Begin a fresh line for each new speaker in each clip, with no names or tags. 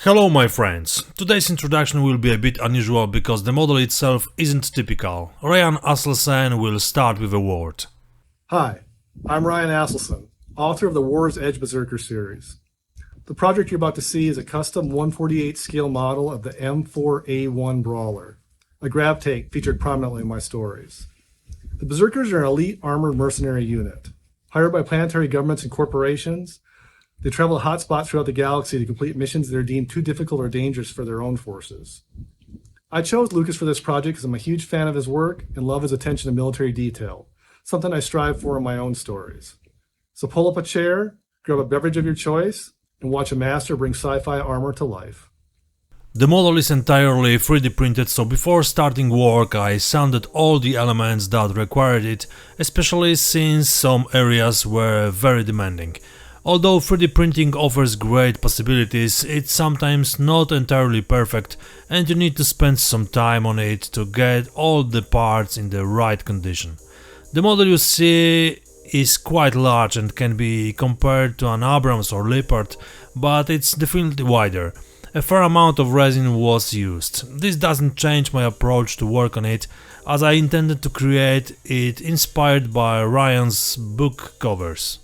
Hello my friends, today's introduction will be a bit unusual because the model itself isn't typical. Ryan Aslesen will start with a word.
Hi, I'm Ryan Aslesen, author of the War's Edge Berserker series. The project you're about to see is a custom 1/48 scale model of the M4A1 BRAWLER, a grav tank featured prominently in my stories. The Berserkers are an elite armored mercenary unit. Hired by planetary governments and corporations, they travel to hotspots throughout the galaxy to complete missions that are deemed too difficult or dangerous for their own forces. I chose Lukasz for this project because I'm a huge fan of his work and love his attention to military detail, something I strive for in my own stories. So pull up a chair, grab a beverage of your choice, and watch a master bring sci-fi armor to life.
The model is entirely 3D printed, so before starting work I sounded all the elements that required it, especially since some areas were very demanding. Although 3D printing offers great possibilities, it's sometimes not entirely perfect and you need to spend some time on it to get all the parts in the right condition. The model you see is quite large and can be compared to an Abrams or Leopard, but it's definitely wider. A fair amount of resin was used. This doesn't change my approach to work on it, as I intended to create it inspired by Ryan's book covers.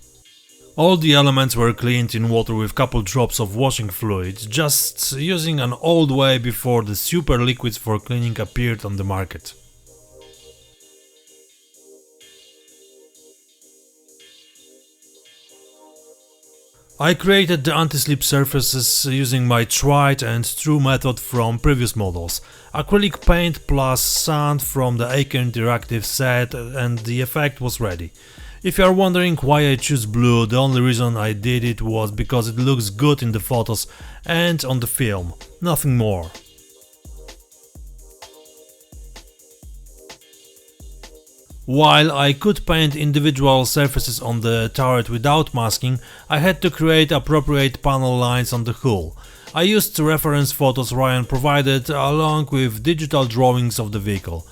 All the elements were cleaned in water with couple drops of washing fluid, just using an old way before the super liquids for cleaning appeared on the market. I created the anti-slip surfaces using my tried and true method from previous models. Acrylic paint plus sand from the AK Interactive set and the effect was ready. If you are wondering why I choose blue, the only reason I did it was because it looks good in the photos and on the film, nothing more. While I could paint individual surfaces on the turret without masking, I had to create appropriate panel lines on the hull. I used reference photos Ryan provided along with digital drawings of the vehicle.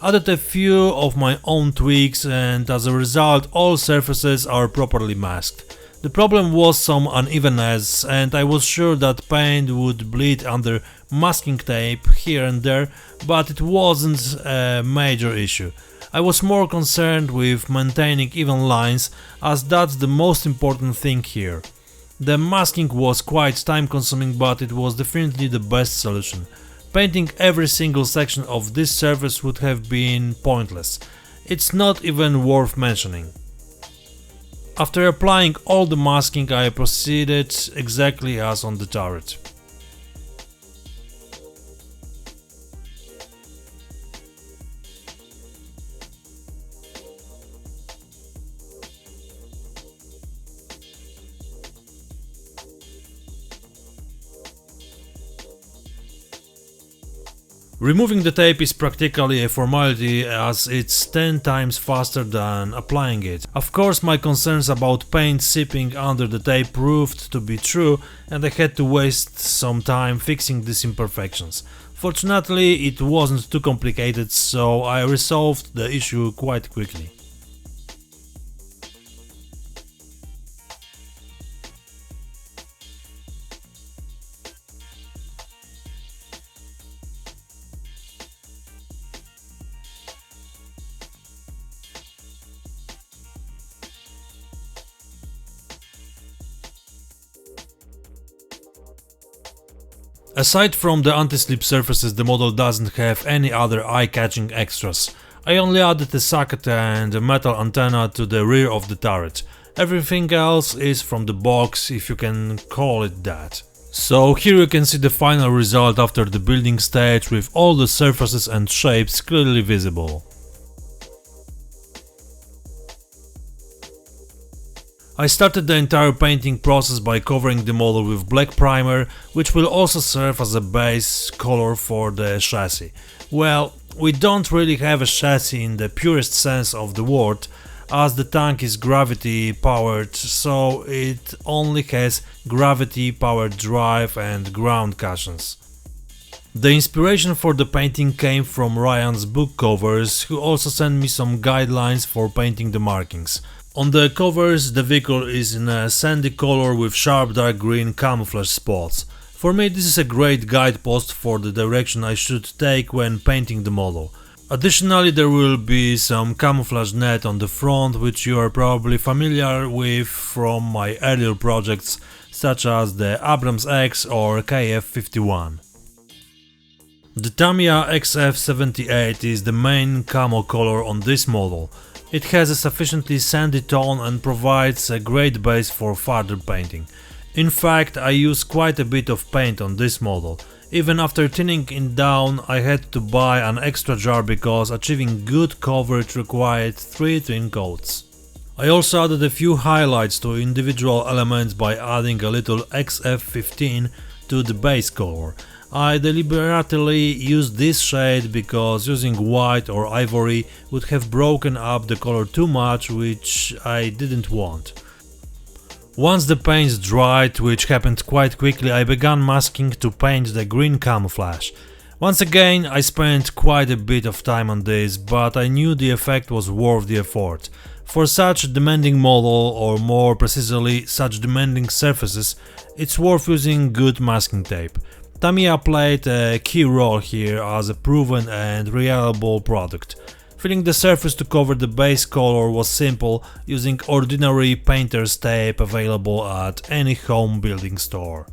Added a few of my own tweaks and as a result all surfaces are properly masked. The problem was some unevenness and I was sure that paint would bleed under masking tape here and there, but it wasn't a major issue. I was more concerned with maintaining even lines, as that's the most important thing here. The masking was quite time consuming, but it was definitely the best solution. Painting every single section of this surface would have been pointless. It's not even worth mentioning. After applying all the masking, I proceeded exactly as on the turret. Removing the tape is practically a formality as it's 10 times faster than applying it. Of course, my concerns about paint seeping under the tape proved to be true and I had to waste some time fixing these imperfections. Fortunately, it wasn't too complicated, so I resolved the issue quite quickly. Aside from the anti-slip surfaces, the model doesn't have any other eye-catching extras. I only added a socket and a metal antenna to the rear of the turret. Everything else is from the box, if you can call it that. So here you can see the final result after the building stage with all the surfaces and shapes clearly visible. I started the entire painting process by covering the model with black primer, which will also serve as a base color for the chassis. Well, we don't really have a chassis in the purest sense of the word, as the tank is gravity powered, so it only has gravity powered drive and ground cushions. The inspiration for the painting came from Ryan's book covers, who also sent me some guidelines for painting the markings. On the covers, the vehicle is in a sandy color with sharp dark green camouflage spots. For me, this is a great guidepost for the direction I should take when painting the model. Additionally, there will be some camouflage net on the front, which you are probably familiar with from my earlier projects such as the Abrams X or KF51. The Tamiya XF78 is the main camo color on this model. It has a sufficiently sandy tone and provides a great base for further painting. In fact, I use quite a bit of paint on this model. Even after thinning it down, I had to buy an extra jar because achieving good coverage required 3 thin coats. I also added a few highlights to individual elements by adding a little XF15 to the base color. I deliberately used this shade because using white or ivory would have broken up the color too much, which I didn't want. Once the paints dried, which happened quite quickly, I began masking to paint the green camouflage. Once again, I spent quite a bit of time on this, but I knew the effect was worth the effort. For such a demanding model, or more precisely such demanding surfaces, it's worth using good masking tape. Tamiya played a key role here as a proven and reliable product. Filling the surface to cover the base color was simple, using ordinary painter's tape available at any home building store.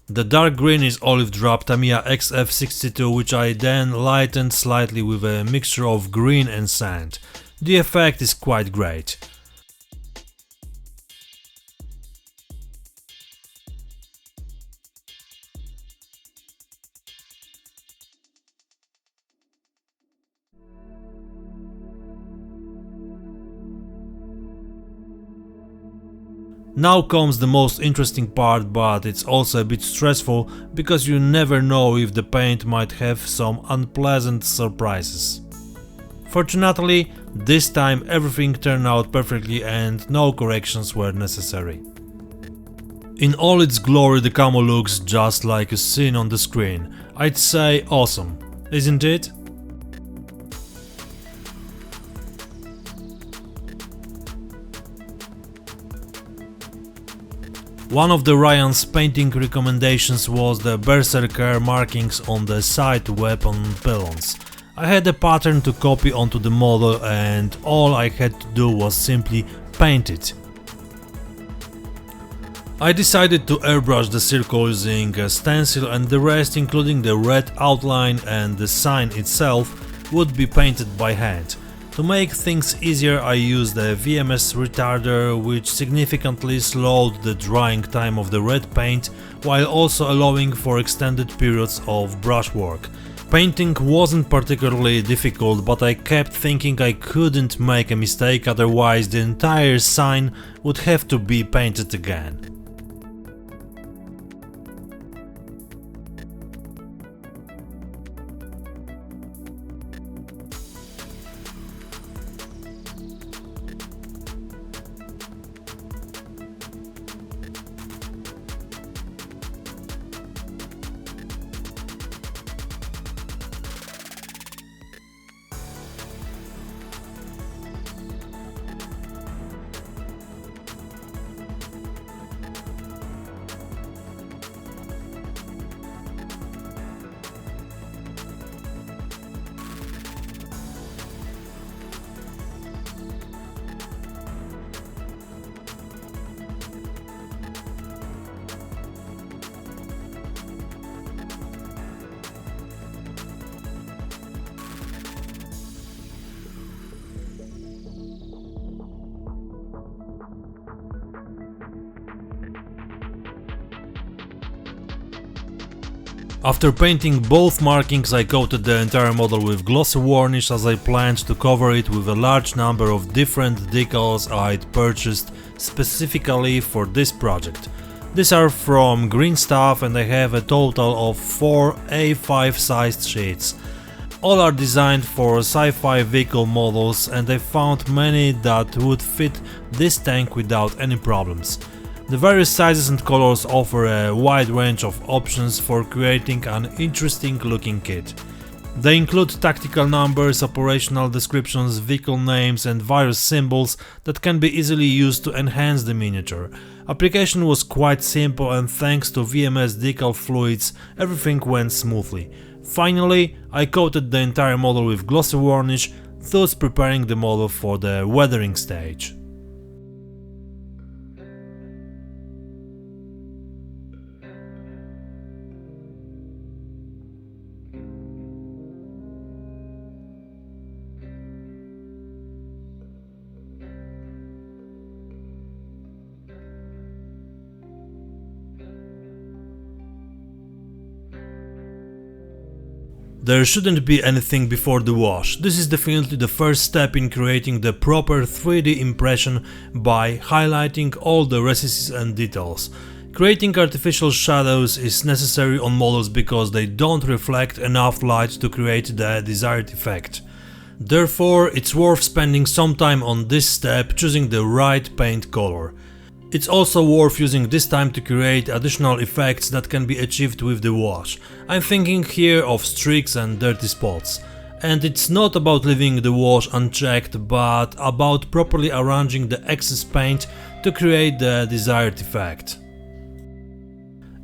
The dark green is olive drop Tamiya XF62, which I then lightened slightly with a mixture of green and sand. The effect is quite great. Now comes the most interesting part, but it's also a bit stressful because you never know if the paint might have some unpleasant surprises. Fortunately, this time everything turned out perfectly and no corrections were necessary. In all its glory, the camo looks just like a scene on the screen. I'd say awesome, isn't it? One of the Ryan's painting recommendations was the Berserker markings on the side weapon pylons. I had a pattern to copy onto the model and all I had to do was simply paint it. I decided to airbrush the circle using a stencil, and the rest, including the red outline and the sign itself, would be painted by hand. To make things easier, I used a VMS retarder, which significantly slowed the drying time of the red paint while also allowing for extended periods of brushwork. Painting wasn't particularly difficult, but I kept thinking I couldn't make a mistake, otherwise the entire sign would have to be painted again. After painting both markings, I coated the entire model with glossy varnish, as I planned to cover it with a large number of different decals I'd purchased specifically for this project. These are from Green Stuff and I have a total of 4 A5 sized sheets. All are designed for sci-fi vehicle models and I found many that would fit this tank without any problems. The various sizes and colors offer a wide range of options for creating an interesting looking kit. They include tactical numbers, operational descriptions, vehicle names and various symbols that can be easily used to enhance the miniature. Application was quite simple and thanks to VMS decal fluids everything went smoothly. Finally, I coated the entire model with glossy varnish, thus preparing the model for the weathering stage. There shouldn't be anything before the wash. This is definitely the first step in creating the proper 3D impression by highlighting all the recesses and details. Creating artificial shadows is necessary on models because they don't reflect enough light to create the desired effect. Therefore, it's worth spending some time on this step, choosing the right paint color. It's also worth using this time to create additional effects that can be achieved with the wash. I'm thinking here of streaks and dirty spots. And it's not about leaving the wash unchecked, but about properly arranging the excess paint to create the desired effect.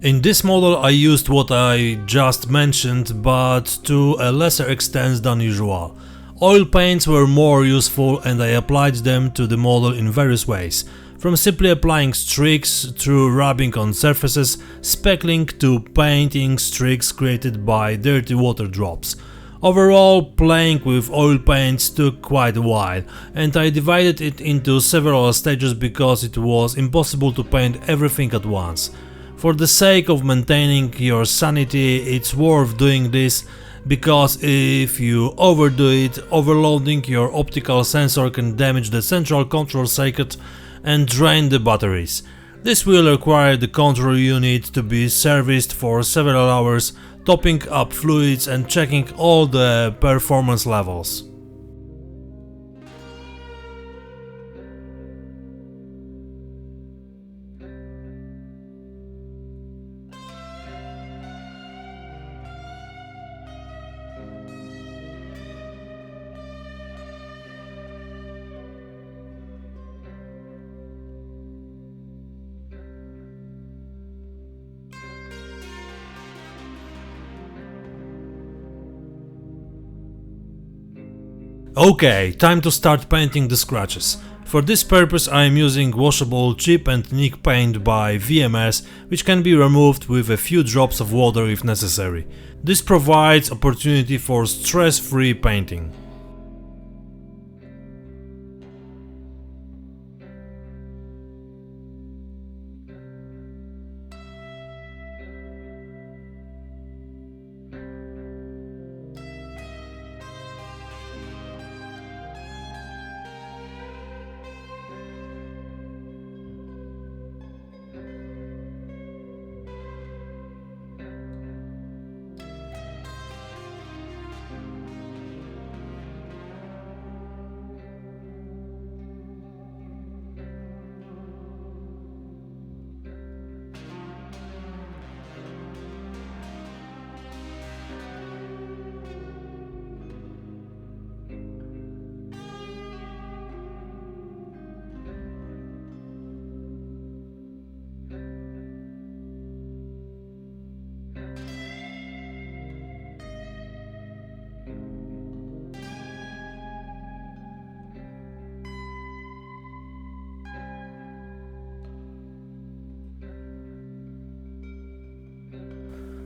In this model I used what I just mentioned, but to a lesser extent than usual. Oil paints were more useful and I applied them to the model in various ways. From simply applying streaks through rubbing on surfaces, speckling to painting streaks created by dirty water drops. Overall, playing with oil paints took quite a while, and I divided it into several stages because it was impossible to paint everything at once. For the sake of maintaining your sanity, it's worth doing this, because if you overdo it, overloading your optical sensor can damage the central control circuit and drain the batteries. This will require the control unit to be serviced for several hours, topping up fluids and checking all the performance levels. Okay, time to start painting the scratches. For this purpose I am using washable chip and nick paint by VMS, which can be removed with a few drops of water if necessary. This provides opportunity for stress-free painting.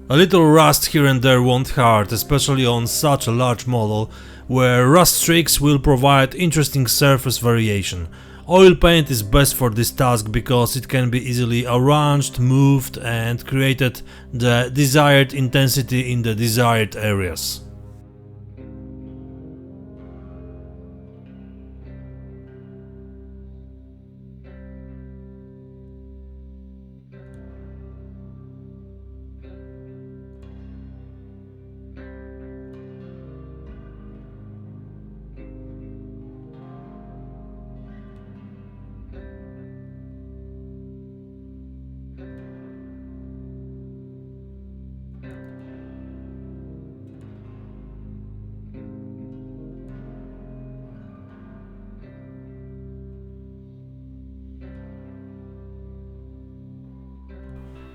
A little rust here and there won't hurt, especially on such a large model, where rust streaks will provide interesting surface variation. Oil paint is best for this task because it can be easily arranged, moved and created the desired intensity in the desired areas.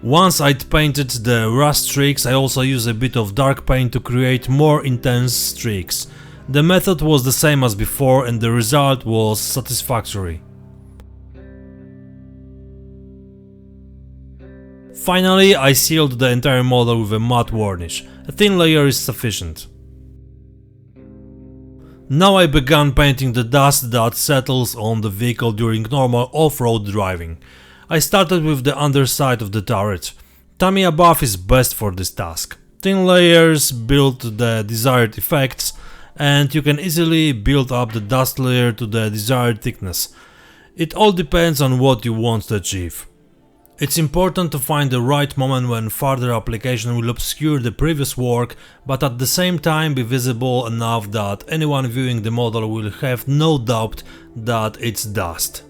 Once I'd painted the rust streaks, I also used a bit of dark paint to create more intense streaks. The method was the same as before and the result was satisfactory. Finally, I sealed the entire model with a matte varnish. A thin layer is sufficient. Now I began painting the dust that settles on the vehicle during normal off-road driving. I started with the underside of the turret. Tamiya buff is best for this task. Thin layers build the desired effects, and you can easily build up the dust layer to the desired thickness. It all depends on what you want to achieve. It's important to find the right moment when further application will obscure the previous work, but at the same time be visible enough that anyone viewing the model will have no doubt that it's dust.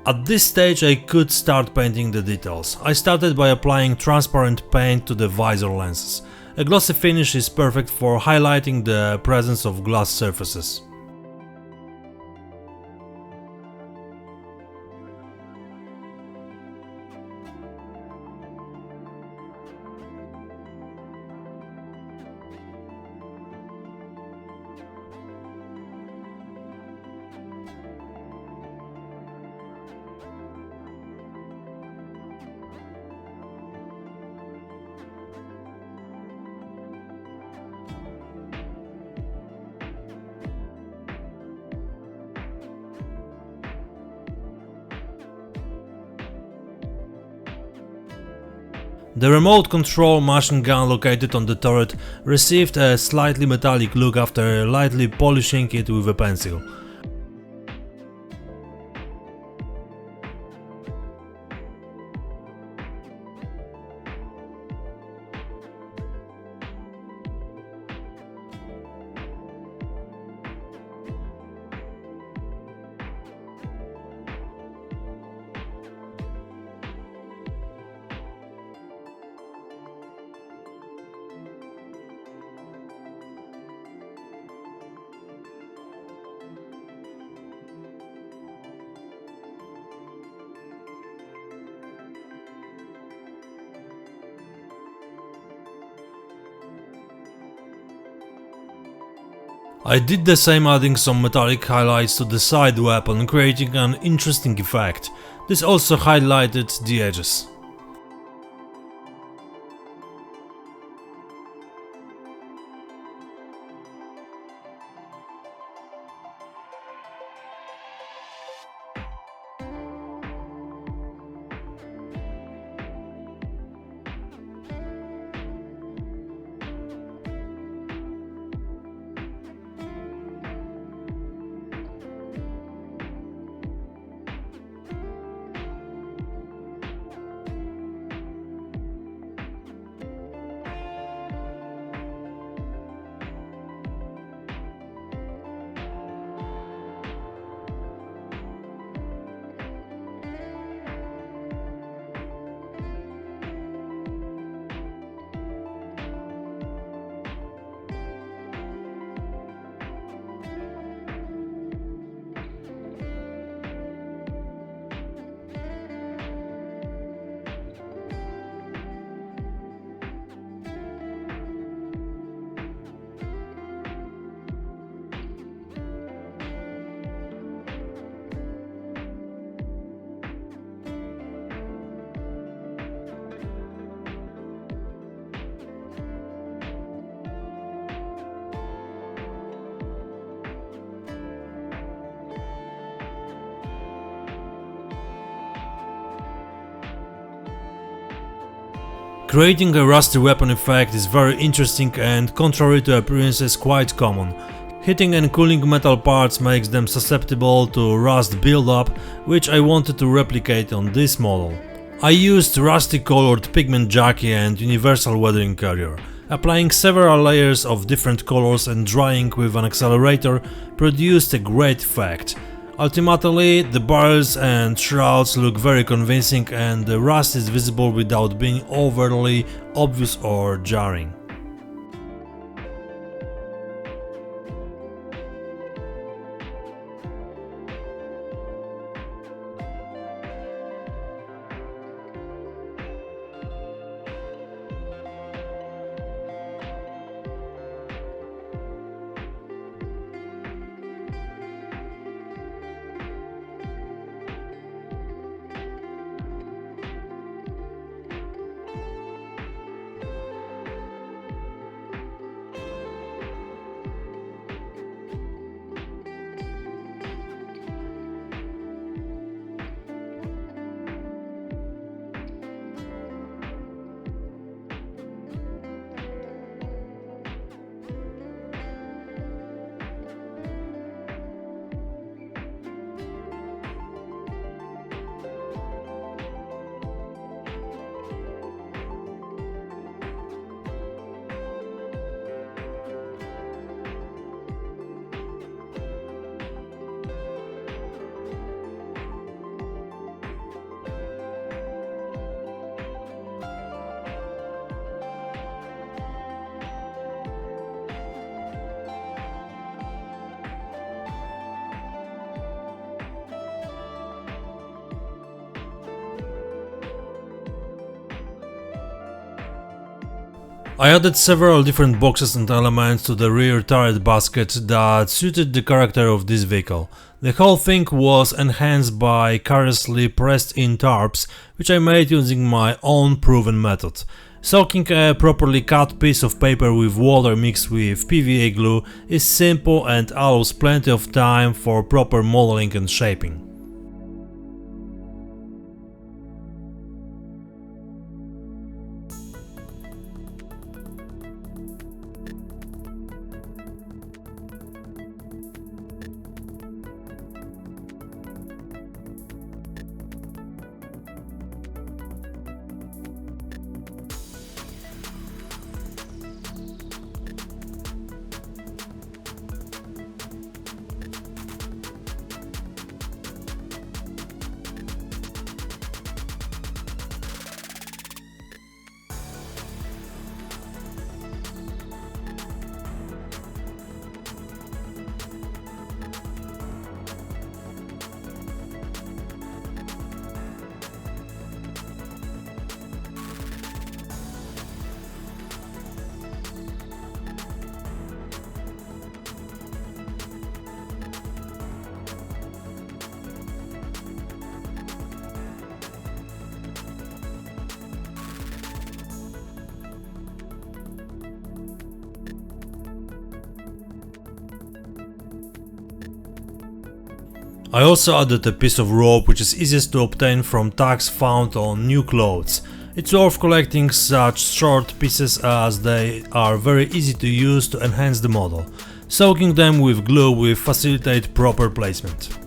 At this stage I could start painting the details. I started by applying transparent paint to the visor lenses. A glossy finish is perfect for highlighting the presence of glass surfaces. The remote control machine gun located on the turret received a slightly metallic look after lightly polishing it with a pencil. I did the same, adding some metallic highlights to the side weapon, creating an interesting effect. This also highlighted the edges. Creating a rusty weapon effect is very interesting and, contrary to appearances, quite common. Heating and cooling metal parts makes them susceptible to rust buildup, which I wanted to replicate on this model. I used rusty colored pigment jockey and universal weathering carrier. Applying several layers of different colors and drying with an accelerator produced a great effect. Ultimately, the barrels and shrouds look very convincing and the rust is visible without being overly obvious or jarring. I added several different boxes and elements to the rear turret basket that suited the character of this vehicle. The whole thing was enhanced by carelessly pressed in tarps, which I made using my own proven method. Soaking a properly cut piece of paper with water mixed with PVA glue is simple and allows plenty of time for proper modeling and shaping. I also added a piece of rope which is easiest to obtain from tags found on new clothes. It's worth collecting such short pieces as they are very easy to use to enhance the model. Soaking them with glue will facilitate proper placement.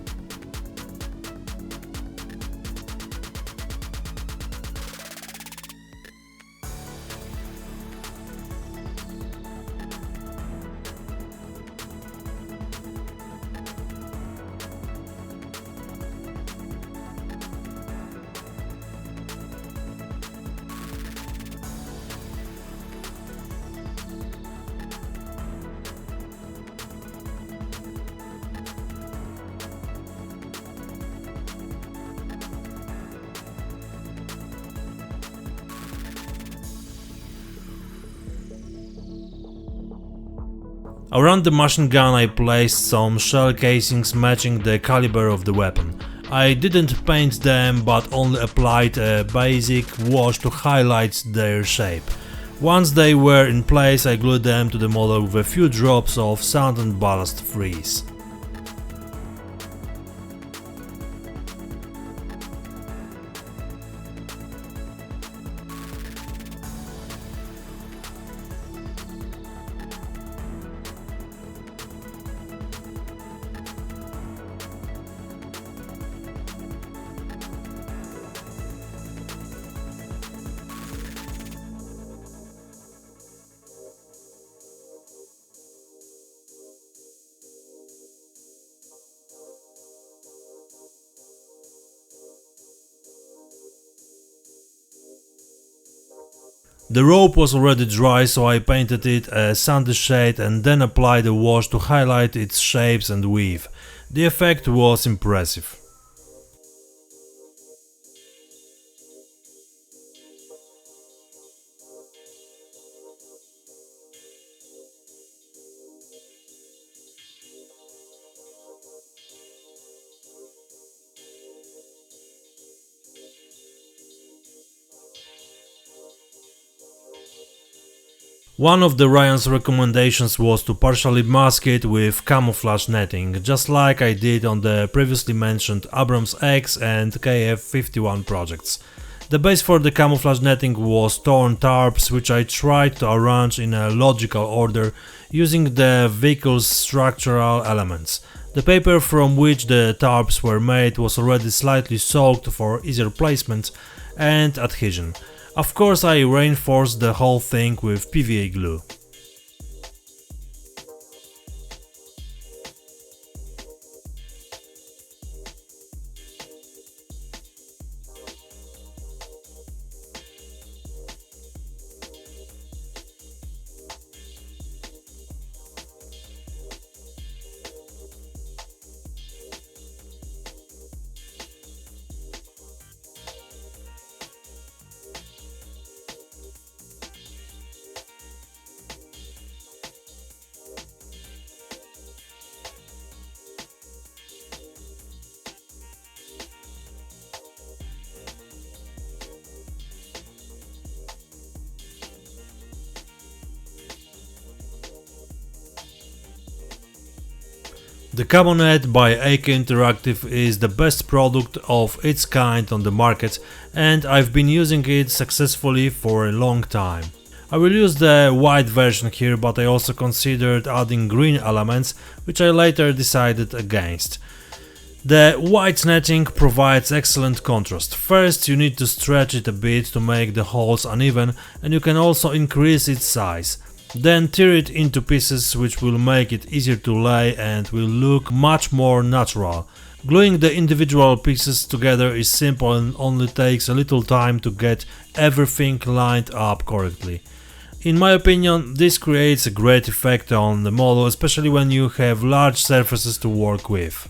Around the machine gun I placed some shell casings matching the caliber of the weapon. I didn't paint them but only applied a basic wash to highlight their shape. Once they were in place I glued them to the model with a few drops of sand and ballast freeze. The rope was already dry, so I painted it a sandy shade and then applied a wash to highlight its shapes and weave. The effect was impressive. One of the Ryan's recommendations was to partially mask it with camouflage netting, just like I did on the previously mentioned Abrams X and KF51 projects. The base for the camouflage netting was torn tarps, which I tried to arrange in a logical order using the vehicle's structural elements. The paper from which the tarps were made was already slightly soaked for easier placement and adhesion. Of course, I reinforced the whole thing with PVA glue. The Camonet by AK Interactive is the best product of its kind on the market, and I've been using it successfully for a long time. I will use the white version here, but I also considered adding green elements, which I later decided against. The white netting provides excellent contrast. First, you need to stretch it a bit to make the holes uneven, and you can also increase its size. Then tear it into pieces, which will make it easier to lay and will look much more natural. Gluing the individual pieces together is simple and only takes a little time to get everything lined up correctly. In my opinion, this creates a great effect on the model, especially when you have large surfaces to work with.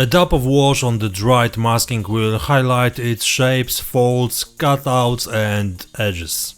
A dab of wash on the dried masking will highlight its shapes, folds, cutouts and edges.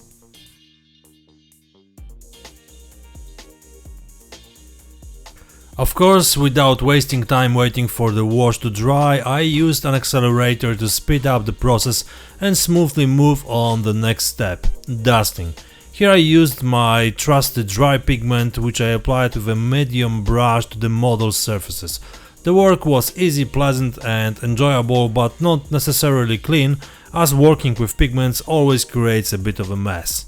Of course, without wasting time waiting for the wash to dry, I used an accelerator to speed up the process and smoothly move on the next step, dusting. Here I used my trusted dry pigment, which I applied with a medium brush to the model's surfaces. The work was easy, pleasant and enjoyable, but not necessarily clean, as working with pigments always creates a bit of a mess.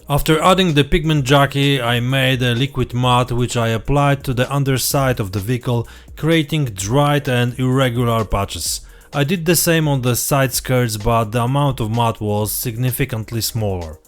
After adding the pigment jockey, I made a liquid matte which I applied to the underside of the vehicle, creating dried and irregular patches. I did the same on the side skirts, but the amount of matte was significantly smaller.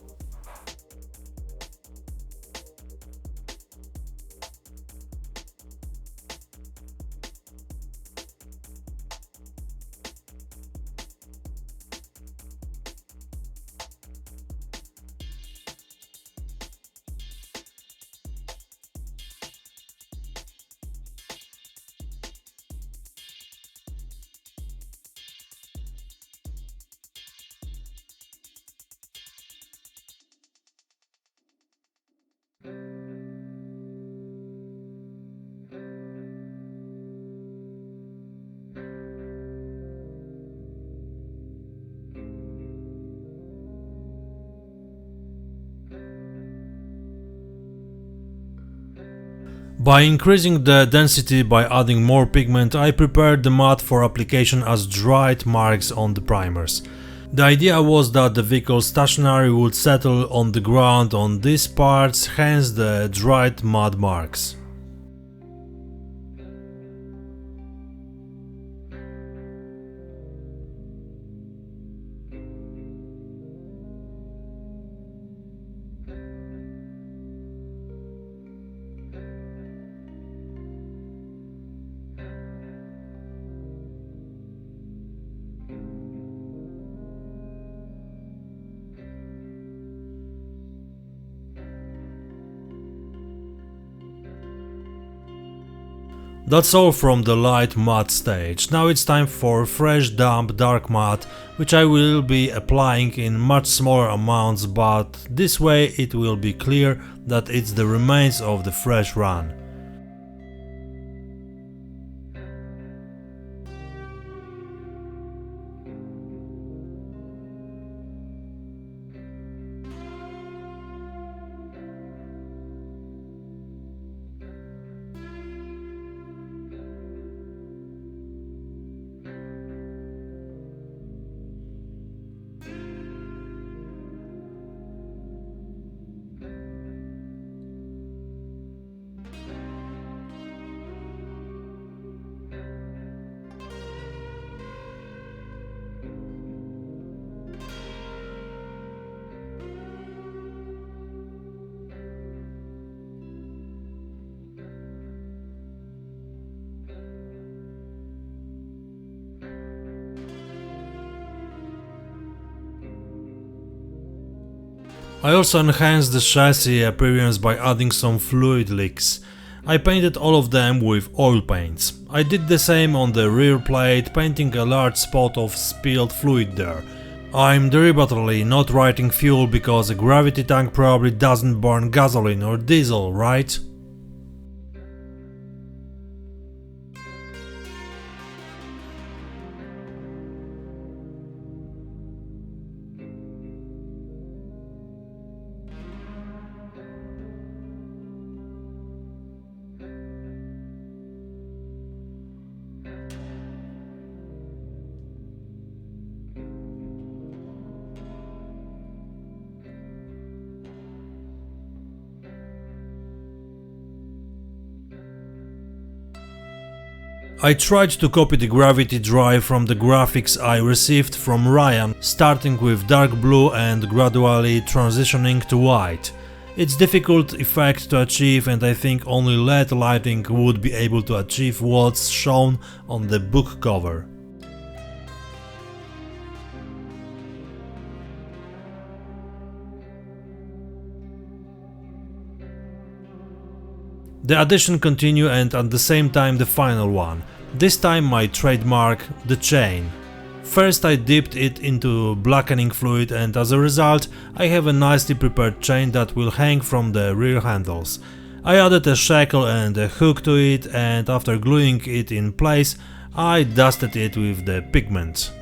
By increasing the density by adding more pigment, I prepared the matte for application as dried marks on the primers. The idea was that the vehicle stationary would settle on the ground on these parts, hence the dried matte marks. That's all from the light matte stage. Now it's time for fresh damp dark matte, which I will be applying in much smaller amounts, but this way it will be clear that it's the remains of the fresh run. I also enhanced the chassis appearance by adding some fluid leaks. I painted all of them with oil paints. I did the same on the rear plate, painting a large spot of spilled fluid there. I'm deliberately not writing fuel because a gravity tank probably doesn't burn gasoline or diesel, right? I tried to copy the gravity drive from the graphics I received from Ryan, starting with dark blue and gradually transitioning to white. It's difficult effect to achieve, and I think only LED lighting would be able to achieve what's shown on the book cover. The addition continued, and at the same time the final one. This time my trademark, the chain. First I dipped it into blackening fluid, and as a result I have a nicely prepared chain that will hang from the rear handles. I added a shackle and a hook to it, and after gluing it in place I dusted it with the pigment.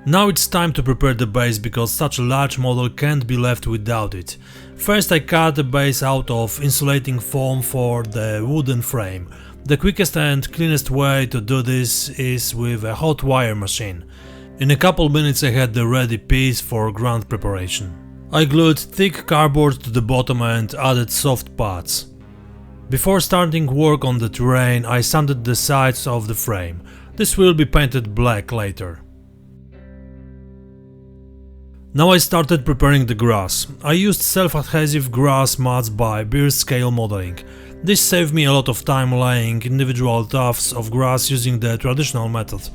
Now it's time to prepare the base, because such a large model can't be left without it. First I cut the base out of insulating foam for the wooden frame. The quickest and cleanest way to do this is with a hot wire machine. In a couple minutes I had the ready piece for ground preparation. I glued thick cardboard to the bottom and added soft pads. Before starting work on the terrain, I sanded the sides of the frame. This will be painted black later. Now I started preparing the grass. I used self-adhesive grass mats by Beer Scale Modeling. This saved me a lot of time laying individual tufts of grass using the traditional method.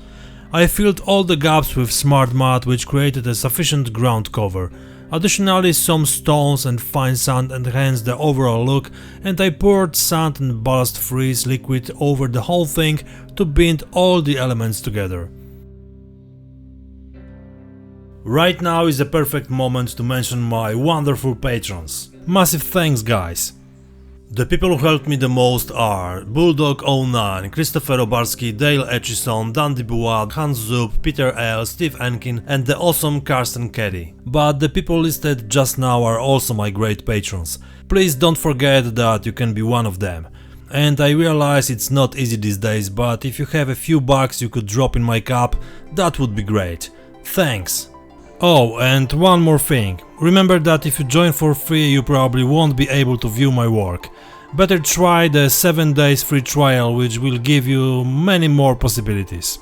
I filled all the gaps with smart mat, which created a sufficient ground cover. Additionally, some stones and fine sand enhanced the overall look, and I poured sand and ballast freeze liquid over the whole thing to bind all the elements together. Right now is a perfect moment to mention my wonderful patrons. Massive thanks, guys! The people who helped me the most are Bulldog09, Christopher Obarski, Dale Etchison, Dandy Buad, Hans Zub, Peter L, Steve Enkin and the awesome Karsten Keddy. But the people listed just now are also my great patrons. Please don't forget that you can be one of them. And I realize it's not easy these days, but if you have a few bucks you could drop in my cup, that would be great. Thanks! Oh, and one more thing. Remember that if you join for free you probably won't be able to view my work. Better try the 7 days free trial, which will give you many more possibilities.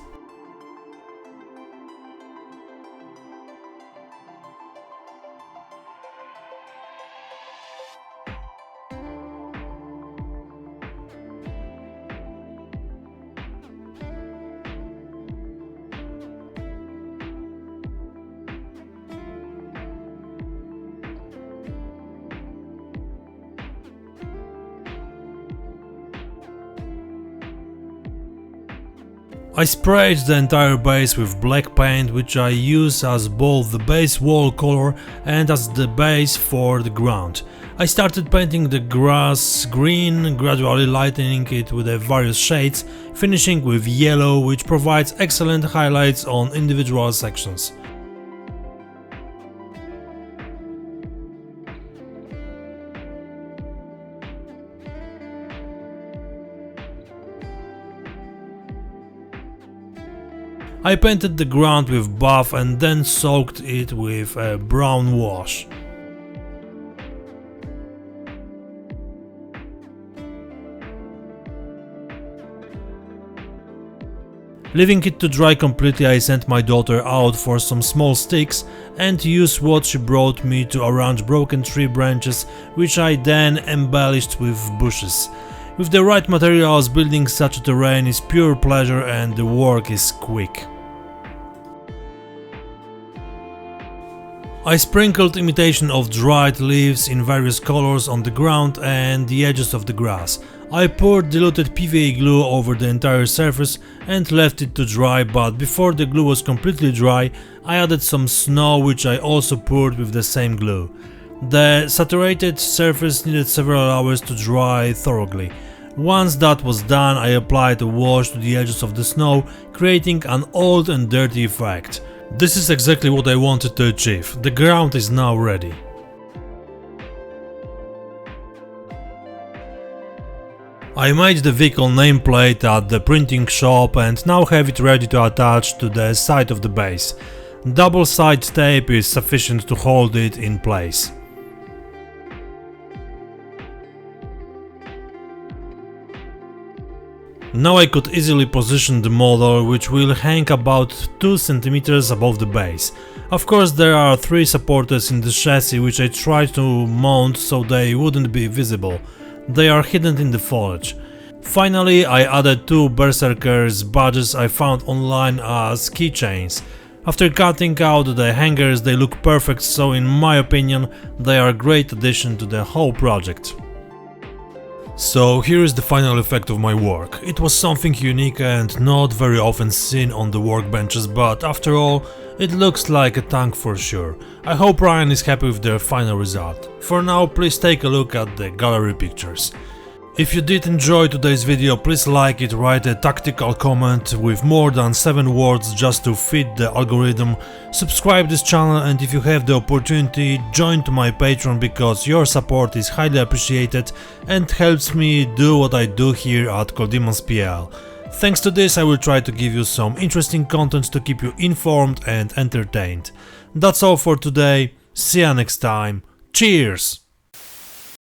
I sprayed the entire base with black paint, which I use as both the base wall color and as the base for the ground. I started painting the grass green, gradually lightening it with the various shades, finishing with yellow, which provides excellent highlights on individual sections. I painted the ground with buff and then soaked it with a brown wash. Leaving it to dry completely, I sent my daughter out for some small sticks and used what she brought me to arrange broken tree branches, which I then embellished with bushes. With the right materials, building such a terrain is pure pleasure and the work is quick. I sprinkled imitation of dried leaves in various colors on the ground and the edges of the grass. I poured diluted PVA glue over the entire surface and left it to dry, but before the glue was completely dry, I added some snow, which I also poured with the same glue. The saturated surface needed several hours to dry thoroughly. Once that was done, I applied a wash to the edges of the snow, creating an old and dirty effect. This is exactly what I wanted to achieve. The ground is now ready. I made the vehicle nameplate at the printing shop and now have it ready to attach to the side of the base. Double-sided tape is sufficient to hold it in place. Now I could easily position the model, which will hang about 2 cm above the base. Of course, there are 3 supporters in the chassis, which I tried to mount so they wouldn't be visible. They are hidden in the foliage. Finally, I added 2 Berserker's badges I found online as keychains. After cutting out the hangers, they look perfect, so in my opinion, they are a great addition to the whole project. So here is the final effect of my work. It was something unique and not very often seen on the workbenches, but after all, it looks like a tank for sure. I hope Ryan is happy with the final result. For now, please take a look at the gallery pictures. If you did enjoy today's video, please like it, write a tactical comment with more than 7 words just to fit the algorithm, subscribe this channel, and if you have the opportunity, join to my Patreon because your support is highly appreciated and helps me do what I do here at coldemonspl. Thanks to this, I will try to give you some interesting content to keep you informed and entertained. That's all for today, see you next time, cheers!